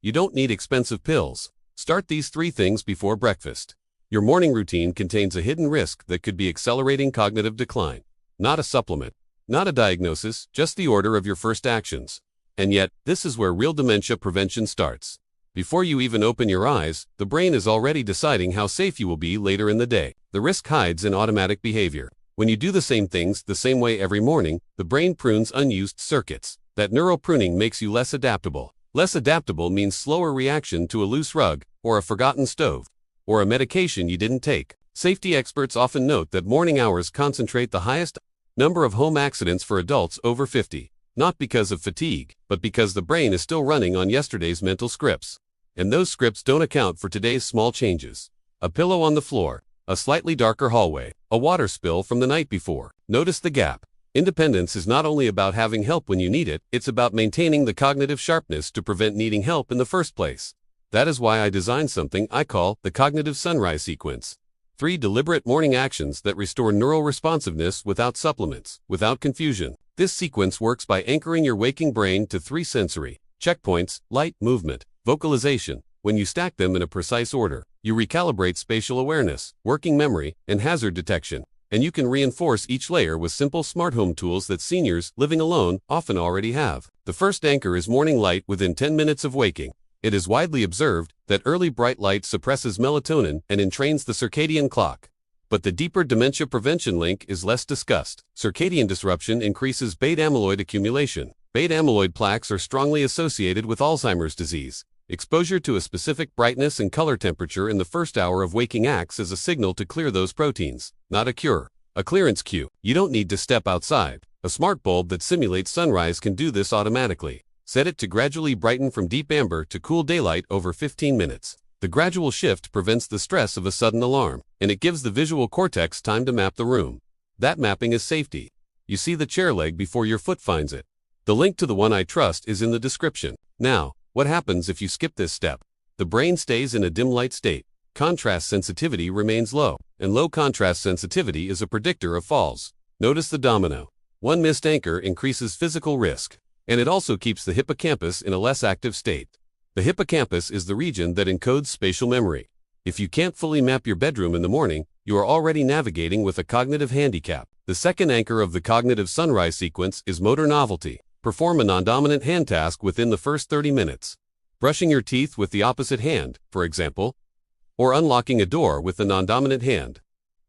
You don't need expensive pills. Start these 3 things before breakfast. Your morning routine contains a hidden risk that could be accelerating cognitive decline. Not a supplement, not a diagnosis, just the order of your first actions. And yet, this is where real dementia prevention starts. Before you even open your eyes, the brain is already deciding how safe you will be later in the day. The risk hides in automatic behavior. When you do the same things the same way every morning, the brain prunes unused circuits. That neural pruning makes you less adaptable. Less adaptable means slower reaction to a loose rug, or a forgotten stove, or a medication you didn't take. Safety experts often note that morning hours concentrate the highest number of home accidents for adults over 50. Not because of fatigue, but because the brain is still running on yesterday's mental scripts. And those scripts don't account for today's small changes. A pillow on the floor, a slightly darker hallway, a water spill from the night before. Notice the gap. Independence is not only about having help when you need it, it's about maintaining the cognitive sharpness to prevent needing help in the first place. That is why I designed something I call the cognitive sunrise sequence. 3 deliberate morning actions that restore neural responsiveness without supplements, without confusion. This sequence works by anchoring your waking brain to 3 sensory checkpoints: light, movement, vocalization. When you stack them in a precise order, you recalibrate spatial awareness, working memory, and hazard detection. And you can reinforce each layer with simple smart home tools that seniors living alone often already have. The first anchor is morning light within 10 minutes of waking. It is widely observed that early bright light suppresses melatonin and entrains the circadian clock. But the deeper dementia prevention link is less discussed. Circadian disruption increases beta-amyloid accumulation. Beta-amyloid plaques are strongly associated with Alzheimer's disease. Exposure to a specific brightness and color temperature in the first hour of waking acts as a signal to clear those proteins, not a cure. A clearance cue. You don't need to step outside. A smart bulb that simulates sunrise can do this automatically. Set it to gradually brighten from deep amber to cool daylight over 15 minutes. The gradual shift prevents the stress of a sudden alarm, and it gives the visual cortex time to map the room. That mapping is safety. You see the chair leg before your foot finds it. The link to the one I trust is in the description. Now, what happens if you skip this step? The brain stays in a dim light state. Contrast sensitivity remains low, and low contrast sensitivity is a predictor of falls. Notice the domino. One missed anchor increases physical risk, and it also keeps the hippocampus in a less active state. The hippocampus is the region that encodes spatial memory. If you can't fully map your bedroom in the morning, you are already navigating with a cognitive handicap. The second anchor of the cognitive sunrise sequence is motor novelty. Perform a non-dominant hand task within the first 30 minutes. Brushing your teeth with the opposite hand, for example, or unlocking a door with the non-dominant hand.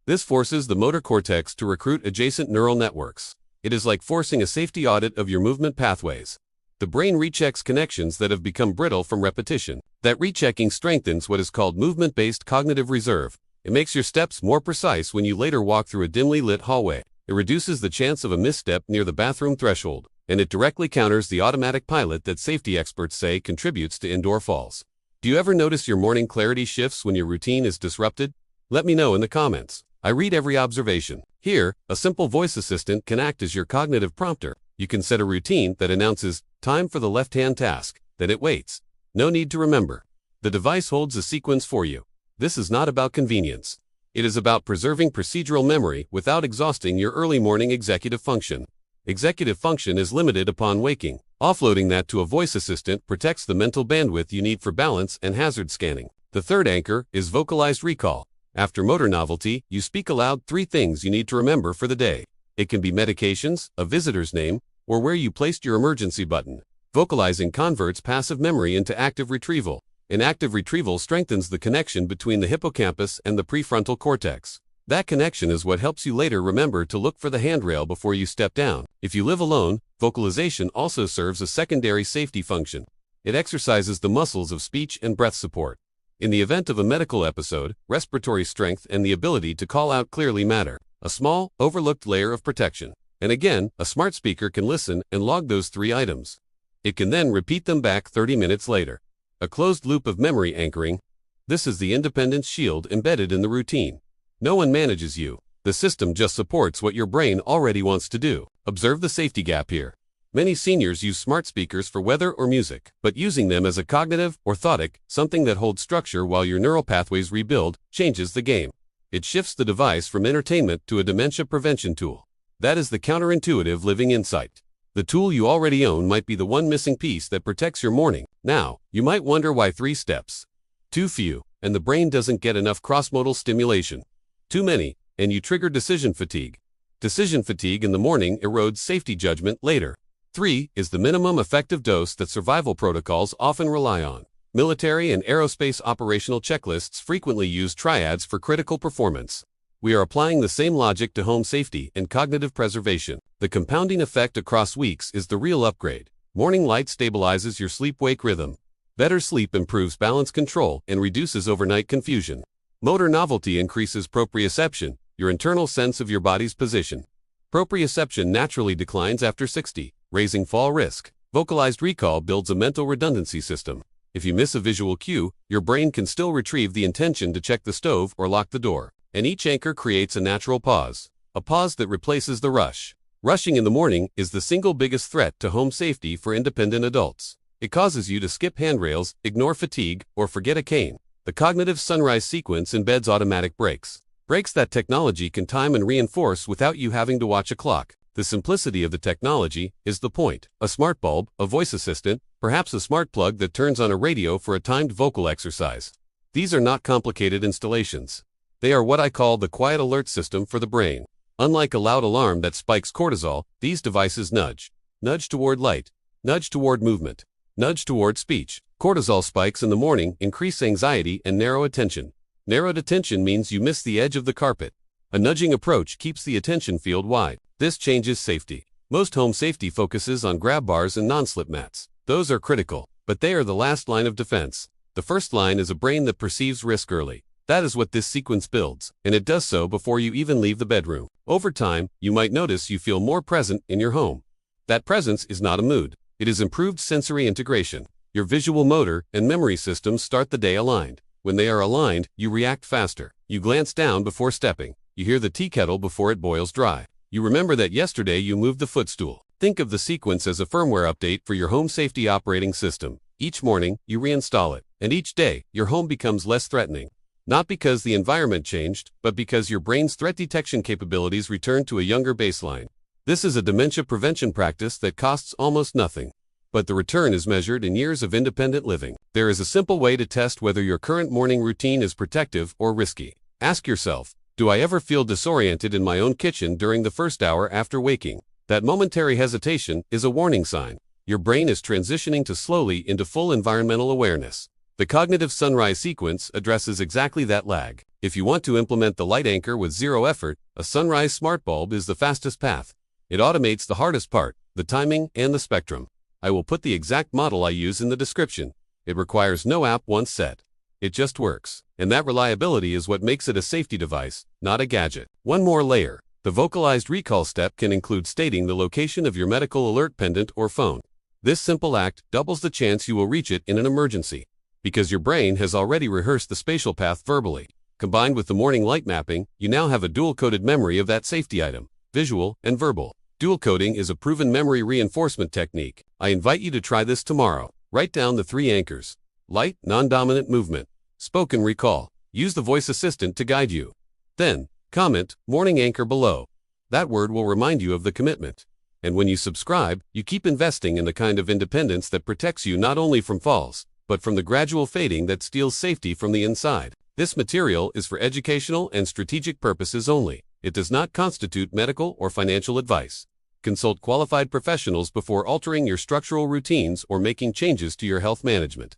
This forces the motor cortex to recruit adjacent neural networks. It is like forcing a safety audit of your movement pathways. The brain rechecks connections that have become brittle from repetition. That rechecking strengthens what is called movement-based cognitive reserve. It makes your steps more precise when you later walk through a dimly lit hallway. It reduces the chance of a misstep near the bathroom threshold, and it directly counters the automatic pilot that safety experts say contributes to indoor falls. Do you ever notice your morning clarity shifts when your routine is disrupted? Let me know in the comments. I read every observation. Here, a simple voice assistant can act as your cognitive prompter. You can set a routine that announces, "Time for the left-hand task," then it waits. No need to remember. The device holds a sequence for you. This is not about convenience. It is about preserving procedural memory without exhausting your early morning executive function. Executive function is limited upon waking. Offloading that to a voice assistant protects the mental bandwidth you need for balance and hazard scanning. The third anchor is vocalized recall. After motor novelty, you speak aloud 3 things you need to remember for the day. It can be medications, a visitor's name, or where you placed your emergency button. Vocalizing converts passive memory into active retrieval, and active retrieval strengthens the connection between the hippocampus and the prefrontal cortex. That connection is what helps you later remember to look for the handrail before you step down. If you live alone, vocalization also serves a secondary safety function. It exercises the muscles of speech and breath support. In the event of a medical episode, respiratory strength and the ability to call out clearly matter. A small, overlooked layer of protection. And again, a smart speaker can listen and log those 3 items. It can then repeat them back 30 minutes later. A closed loop of memory anchoring. This is the independence shield embedded in the routine. No one manages you. The system just supports what your brain already wants to do. Observe the safety gap here. Many seniors use smart speakers for weather or music, but using them as a cognitive, orthotic, something that holds structure while your neural pathways rebuild, changes the game. It shifts the device from entertainment to a dementia prevention tool. That is the counterintuitive living insight. The tool you already own might be the one missing piece that protects your morning. Now, you might wonder why 3 steps. Too few, and the brain doesn't get enough cross-modal stimulation. Too many, and you trigger decision fatigue. Decision fatigue in the morning erodes safety judgment later. 3 is the minimum effective dose that survival protocols often rely on. Military and aerospace operational checklists frequently use triads for critical performance. We are applying the same logic to home safety and cognitive preservation. The compounding effect across weeks is the real upgrade. Morning light stabilizes your sleep-wake rhythm. Better sleep improves balance control and reduces overnight confusion. Motor novelty increases proprioception, your internal sense of your body's position. Proprioception naturally declines after 60, raising fall risk. Vocalized recall builds a mental redundancy system. If you miss a visual cue, your brain can still retrieve the intention to check the stove or lock the door. And each anchor creates a natural pause. A pause that replaces the rush. Rushing in the morning is the single biggest threat to home safety for independent adults. It causes you to skip handrails, ignore fatigue, or forget a cane. The cognitive sunrise sequence embeds automatic brakes. Brakes that technology can time and reinforce without you having to watch a clock. The simplicity of the technology is the point. A smart bulb, a voice assistant, perhaps a smart plug that turns on a radio for a timed vocal exercise. These are not complicated installations. They are what I call the quiet alert system for the brain. Unlike a loud alarm that spikes cortisol, these devices nudge. Nudge toward light. Nudge toward movement. Nudge toward speech. Cortisol spikes in the morning increase anxiety and narrow attention. Narrowed attention means you miss the edge of the carpet. A nudging approach keeps the attention field wide. This changes safety. Most home safety focuses on grab bars and non-slip mats. Those are critical, but they are the last line of defense. The first line is a brain that perceives risk early. That is what this sequence builds, and it does so before you even leave the bedroom. Over time, you might notice you feel more present in your home. That presence is not a mood. It is improved sensory integration. Your visual, motor, and memory systems start the day aligned. When they are aligned, you react faster. You glance down before stepping. You hear the tea kettle before it boils dry. You remember that yesterday you moved the footstool. Think of the sequence as a firmware update for your home safety operating system. Each morning, you reinstall it, and each day, your home becomes less threatening. Not because the environment changed, but because your brain's threat detection capabilities returned to a younger baseline. This is a dementia prevention practice that costs almost nothing. But the return is measured in years of independent living. There is a simple way to test whether your current morning routine is protective or risky. Ask yourself, do I ever feel disoriented in my own kitchen during the first hour after waking? That momentary hesitation is a warning sign. Your brain is transitioning to slowly into full environmental awareness. The cognitive sunrise sequence addresses exactly that lag. If you want to implement the light anchor with zero effort, a sunrise smart bulb is the fastest path. It automates the hardest part, the timing and the spectrum. I will put the exact model I use in the description. It requires no app once set. It just works. And that reliability is what makes it a safety device, not a gadget. One more layer. The vocalized recall step can include stating the location of your medical alert pendant or phone. This simple act doubles the chance you will reach it in an emergency. Because your brain has already rehearsed the spatial path verbally. Combined with the morning light mapping, you now have a dual-coded memory of that safety item, visual and verbal. Dual coding is a proven memory reinforcement technique. I invite you to try this tomorrow. Write down the 3 anchors. Light, non-dominant movement. Spoken recall. Use the voice assistant to guide you. Then, comment, morning anchor below. That word will remind you of the commitment. And when you subscribe, you keep investing in the kind of independence that protects you not only from falls, but from the gradual fading that steals safety from the inside. This material is for educational and strategic purposes only. It does not constitute medical or financial advice. Consult qualified professionals before altering your structural routines or making changes to your health management.